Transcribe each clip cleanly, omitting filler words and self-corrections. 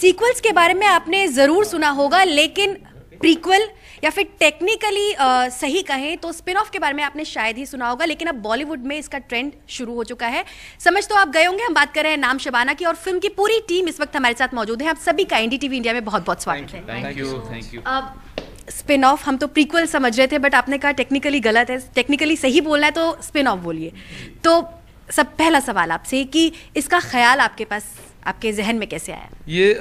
Sequels के बारे में आपने ज़रूर सुना होगा, लेकिन प्रीक्वल या फिर टेक्निकली सही कहें तो स्पिन ऑफ के बारे में आपने शायद ही सुना होगा, लेकिन अब बॉलीवुड में इसका ट्रेंड शुरू हो चुका है। समझ तो आप गए होंगे, हम बात कर रहे हैं नाम शबाना की, और फिल्म की पूरी टीम इस वक्त हमारे साथ मौजूद है। आप सभी का एनडीटीवी इंडिया में बहुत बहुत स्वागत है। Thank you. अब स्पिन ऑफ हम तो प्रीक्वल समझ रहे थे, बट आपने कहा टेक्निकली गलत है, टेक्निकली सही बोलना है तो स्पिन ऑफ बोलिए। तो सब पहला सवाल आपसे कि इसका ख्याल आपके पास, आपके जहन में कैसे आया? ये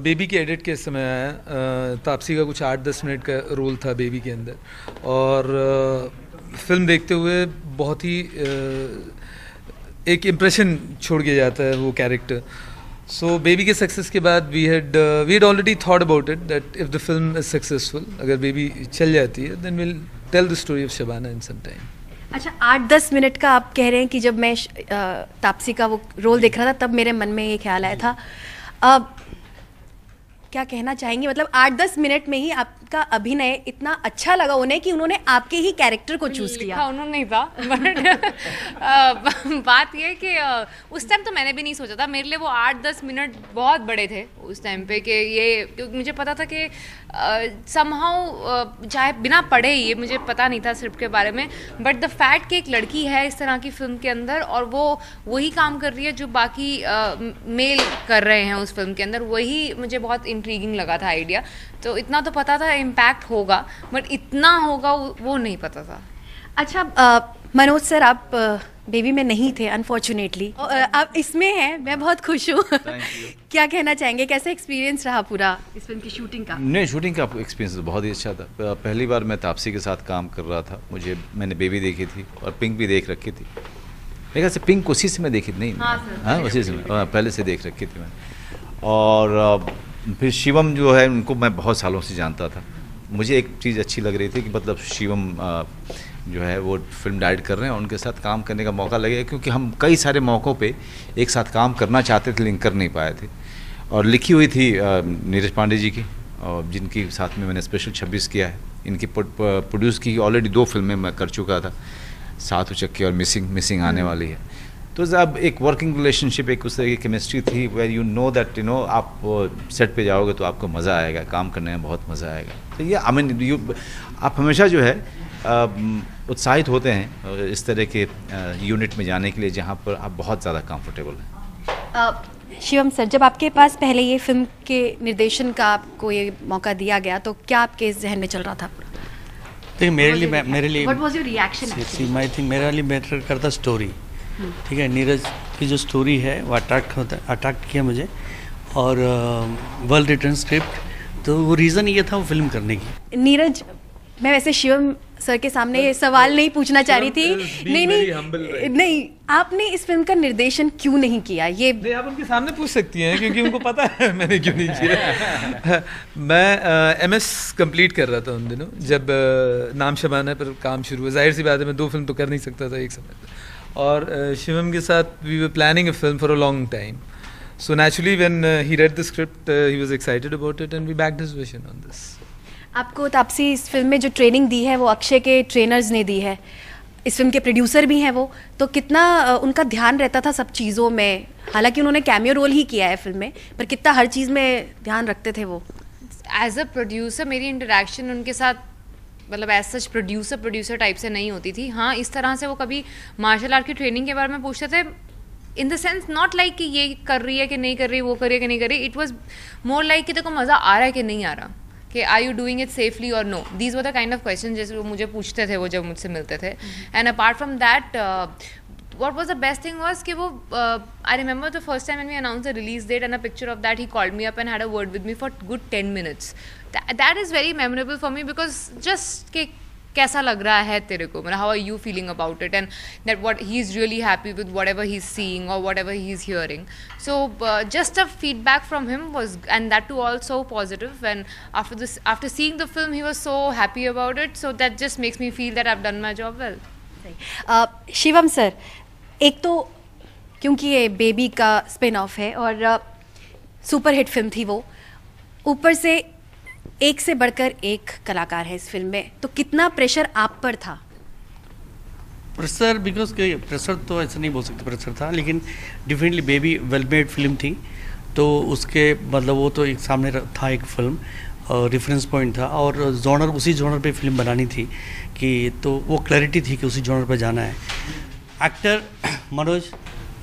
बेबी के एडिट के समय आया। तापसी का कुछ 8-10 मिनट का रोल था बेबी के अंदर, और फिल्म देखते हुए बहुत ही एक इम्प्रेशन छोड़ के जाता है वो कैरेक्टर। सो बेबी के सक्सेस के बाद we had already thought about it that if the film is successful, अगर बेबी चल जाती है then will tell the story of Shabana in some time. अच्छा, 8-10 मिनट का आप कह रहे हैं कि जब मैं तापसी का वो रोल देख रहा था तब मेरे मन में ये ख्याल आया था। अब क्या कहना चाहेंगे, मतलब 8-10 मिनट में ही आपका अभिनय इतना अच्छा लगा उन्हें कि उन्होंने आपके ही कैरेक्टर को चूज किया? उन्होंने नहीं था, बट बात ये कि उस टाइम तो मैंने भी नहीं सोचा था। मेरे लिए वो 8-10 मिनट बहुत बड़े थे उस टाइम पे, कि ये क्योंकि मुझे पता था कि समहाउ चाहे बिना पढ़े, ये मुझे पता नहीं था स्क्रिप्ट के बारे में, बट द फैक्ट कि एक लड़की है इस तरह की फिल्म के अंदर और वो वही काम कर रही है जो बाकी मेल कर रहे हैं उस फिल्म के अंदर, वही मुझे बहुत इंट्रीगिंग लगा था आइडिया। तो इतना तो पता था इम्पैक्ट होगा, बट इतना होगा वो नहीं पता था। अच्छा मनोज सर, आप बेबी में नहीं थे अनफॉर्चुनेटली, आप इसमें हैं, मैं बहुत खुश हूँ। क्या कहना चाहेंगे, कैसे एक्सपीरियंस रहा पूरा इस फिल्म की शूटिंग का? नहीं, शूटिंग का एक्सपीरियंस बहुत ही अच्छा था। पहली बार मैं तापसी के साथ काम कर रहा था। मैंने बेबी देखी थी और पिंक भी देख रखी थी। मेरे से पिंक उसी से मैं देखी थी, नहीं हाँ उसी से पहले से देख रखी थी मैंने। और फिर शिवम जो है उनको मैं बहुत सालों से जानता था। मुझे एक चीज़ अच्छी लग रही थी कि मतलब शिवम जो है वो फिल्म डायरेक्ट कर रहे हैं, उनके साथ काम करने का मौका लगेगा, क्योंकि हम कई सारे मौक़ों पे एक साथ काम करना चाहते थे लेकिन कर नहीं पाए थे। और लिखी हुई थी नीरज पांडे जी की, और जिनकी साथ में मैंने स्पेशल 26 किया है। इनकी प्रोड्यूस की ऑलरेडी 2 फिल्में मैं कर चुका था, सात उचक्के और मिसिंग आने वाली है। तो अब एक वर्किंग रिलेशनशिप, एक उस तरह की केमिस्ट्री थी वेयर यू नो दैट आप सेट पे जाओगे तो आपको मज़ा आएगा, काम करने में बहुत मज़ा आएगा। तो ये आई मीन आप हमेशा जो है उत्साहित होते हैं इस तरह के यूनिट में जाने के लिए जहाँ पर आप बहुत ज़्यादा कंफर्टेबल हैं। शिवम सर, जब आपके पास पहले ये फिल्म के निर्देशन का आपको ये मौका दिया गया तो क्या आपके जहन में चल रहा था? देखिए मेरे लिए what was your reaction? I think मेरे लिए मैटर करता स्टोरी। ठीक है, नीरज की जो स्टोरी है वो अट्रैक्ट किया मुझे, और वेल रिटन स्क्रिप्ट, तो वो रीज़न ये था वो फिल्म करने की। नीरज, मैं वैसे शिवम सर के सामने ये सवाल नहीं पूछना चाह रही थी। नहीं, आपने इस फिल्म का निर्देशन क्यों नहीं किया? ये आप उनके सामने पूछ सकती हैं, क्योंकि उनको पता है मैंने क्यों नहीं किया। मैं MS कंप्लीट कर रहा था उन दिनों जब नाम शबाना पर काम शुरू हुआ। जाहिर सी बात है मैं 2 फिल्म तो कर नहीं सकता था एक समय पर, और शिवम के साथ we were planning a film for a long time. So naturally when he read the script he was excited about it and we backed his vision on this. आपको तापसी इस फिल्म में जो ट्रेनिंग दी है वो अक्षय के ट्रेनर्स ने दी है, इस फिल्म के प्रोड्यूसर भी हैं वो, तो कितना उनका ध्यान रहता था सब चीज़ों में? हालांकि उन्होंने कैमियो रोल ही किया है फिल्म में, पर कितना हर चीज़ में ध्यान रखते थे वो? एज अ प्रोड्यूसर मेरी इंटरेक्शन उनके साथ मतलब एज सच प्रोड्यूसर टाइप से नहीं होती थी। हाँ, इस तरह से वो कभी मार्शल आर्ट की ट्रेनिंग के बारे में पूछते थे, in the sense not like कि ये कर रही है कि नहीं कर रही, वो कर रही है कि नहीं कर रही। इट वॉज मोर लाइक कि देखो मज़ा आ रहा है कि नहीं आ रहा, कि are you doing it safely और no. These were the kind of question जैसे वो मुझे पूछते थे वो जब मुझसे मिलते थे। And apart from that what was the best thing was कि वो I remember the first time when we announced the release date and a picture of that, he called me up and had a word with me for good 10 minutes. That is very memorable for me because just कि कैसा लग रहा है तेरे को, मतलब how are you feeling about it, and that what he's really happy with whatever he's seeing or whatever he's hearing. So just a feedback from him was, and that too also positive, and after seeing the film he was so happy about it, so that just makes me feel that I've done my job well. Shivam sir, एक तो क्योंकि ये baby का spin off है और superhit film थी वो, ऊपर से एक से बढ़कर एक कलाकार है इस फिल्म में, तो कितना प्रेशर आप पर था? प्रेशर, बिकॉज प्रेशर तो ऐसा नहीं बोल सकते प्रेशर था, लेकिन definitely baby well made film थी, तो उसके मतलब वो तो एक सामने था एक फिल्म, रेफरेंस पॉइंट था, और जॉनर उसी जॉनर पे फिल्म बनानी थी कि तो वो क्लैरिटी थी कि उसी जॉनर पे जाना है। एक्टर मनोज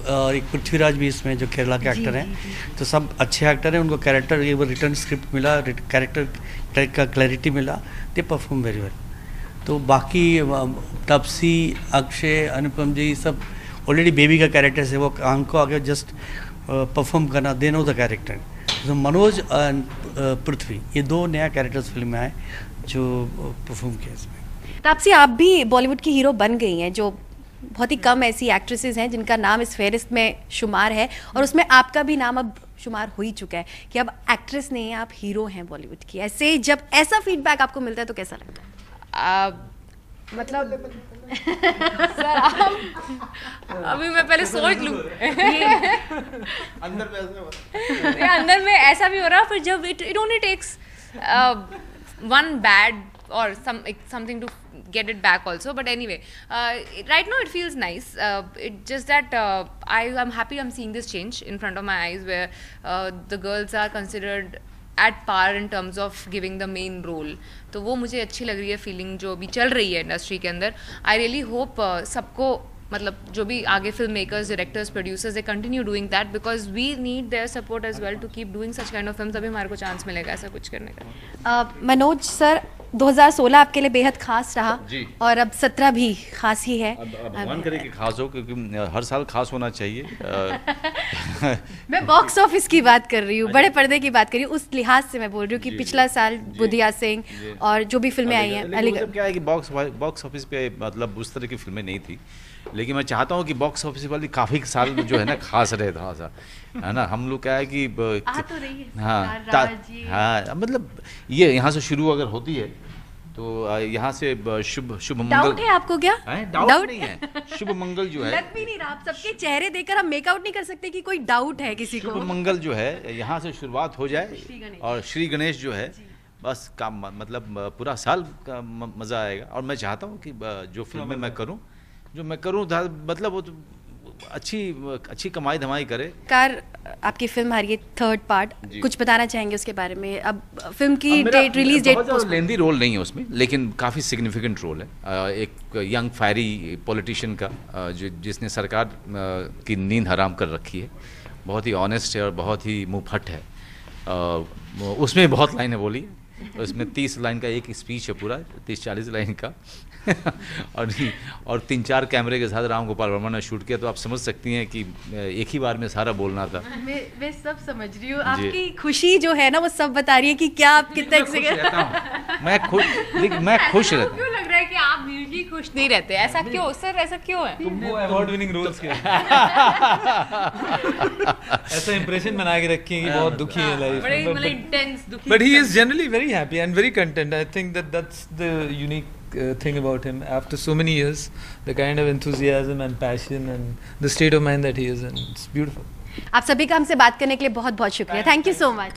और एक पृथ्वीराज भी इसमें जो केरला के एक्टर हैं, तो सब अच्छे एक्टर हैं, उनको कैरेक्टर ये वो रिटर्न स्क्रिप्ट मिला, कैरेक्टर का क्लैरिटी मिला, दे परफॉर्म वेरी वेल। तो बाकी तापसी, अक्षय, अनुपम जी सब ऑलरेडी बेबी का कैरेक्टर है, वो काम को आगे जस्ट परफॉर्म करना, दे नो द कैरेक्टर। तो मनोज और पृथ्वी ये 2 नया कैरेक्टर्स फिल्म में आए जो परफॉर्म किया इसमें। तापसी, आप भी बॉलीवुड की हीरो बन गई हैं, जो बहुत ही कम ऐसी एक्ट्रेसेस हैं जिनका नाम इस फेहरिस्त में शुमार है, और उसमें आपका भी नाम अब शुमार हो ही चुका है कि अब एक्ट्रेस नहीं है, आप हीरो हैं बॉलीवुड की। ऐसे जब ऐसा फीडबैक आपको मिलता है तो कैसा लगता है? मतलब सर आप अभी मैं पहले सोच लूँ। अंदर में ऐसा भी हो रहा, फिर जब it only takes one bad or something to get it back also, but anyway, right now it feels nice. It just that I'm happy I'm seeing this change in front of my eyes, where the girls are considered at par in terms of giving the main role. तो वो मुझे अच्छी लग रही है feeling जो अभी चल रही है इंडस्ट्री के अंदर। आई रियली होप सबको, मतलब जो भी आगे film makers, directors, producers, they continue doing that, because we need their support as well to keep doing such kind of film, तभी हमारे को चांस मिलेगा ऐसा कुछ करने का। मनोज सर, 2016 आपके लिए बेहद खास रहा जी। और अब 17 भी खास ही है। अब भगवान करे कि खास हो, क्योंकि हर साल खास होना चाहिए। मैं बॉक्स ऑफिस की बात कर रही हूँ, बड़े पर्दे की बात कर रही हूँ, उस लिहाज से मैं बोल रही हूँ कि पिछला साल बुधिया सिंह और जो भी फिल्में आई हैं, अलीगढ़ क्या है कि बॉक्स ऑफिस पे मतलब उस तरह की फिल्में नहीं थी, लेकिन मैं चाहता हूँ कि बॉक्स ऑफिस वाली काफ़ी साल जो है ना खास रहे, थोड़ा सा है ना। हम लोग क्या है कि तो रही है हाँ मतलब ये यहाँ से शुरू अगर होती है तो यहाँ से शुभ मंगल। डाउट है आपको क्या? डाउट नहीं है, शुभ मंगल जो है, लग भी नहीं रहा, आप सबके चेहरे देखकर हम मेकआउट नहीं कर सकते कि कोई डाउट है किसी को। शुभ मंगल जो है यहाँ से शुरुआत हो जाए, और श्री गणेश जो है बस काम, मतलब पूरा साल का मज़ा आएगा। और मैं चाहता हूँ कि जो फिल्में मैं करूँ, मतलब वो अच्छी कमाई धमाई करे। कार आपकी फिल्म आ रही है 3rd पार्ट, कुछ बताना चाहेंगे उसके बारे में? अब फिल्म की डेट, रिलीज डेट? बहुत लेंदी रोल नहीं है उसमें, लेकिन काफ़ी सिग्निफिकेंट रोल है। एक यंग फायरी पॉलिटिशियन का जिसने सरकार की नींद हराम कर रखी है, बहुत ही ऑनेस्ट है और बहुत ही मुंहफट है। उसमें बहुत लाइनें बोली, उसमें 30 लाइन का एक स्पीच है पूरा, 30-40 लाइन का और 3-4 कैमरे के साथ राम गोपाल वर्मा ने शूट किया, तो आप समझ सकती हैं कि एक ही बार में सारा बोलना था। मैं सब समझ रही हूँ, आपकी खुशी जो है ना वो सब बता रही है कि क्या आप कितना मैं खुश रहता हूँ। क्यों लग रहा है कि आप यूजुअली खुश नहीं रहते? ऐसा क्यों सर, ऐसा क्यों है? तुमको अवार्ड विनिंग रोल्स के ऐसा इंप्रेशन बना के रखी है कि बहुत दुखी है लाइफ में, मतलब इंटेंस दुखी। but he is generally very happy and very content. I think that's the unique thing about him. After so many years, the kind of enthusiasm and passion and the state of mind that he is in, it's beautiful. आप सभी का हमसे बात करने के लिए बहुत बहुत शुक्रिया। Thank you so much.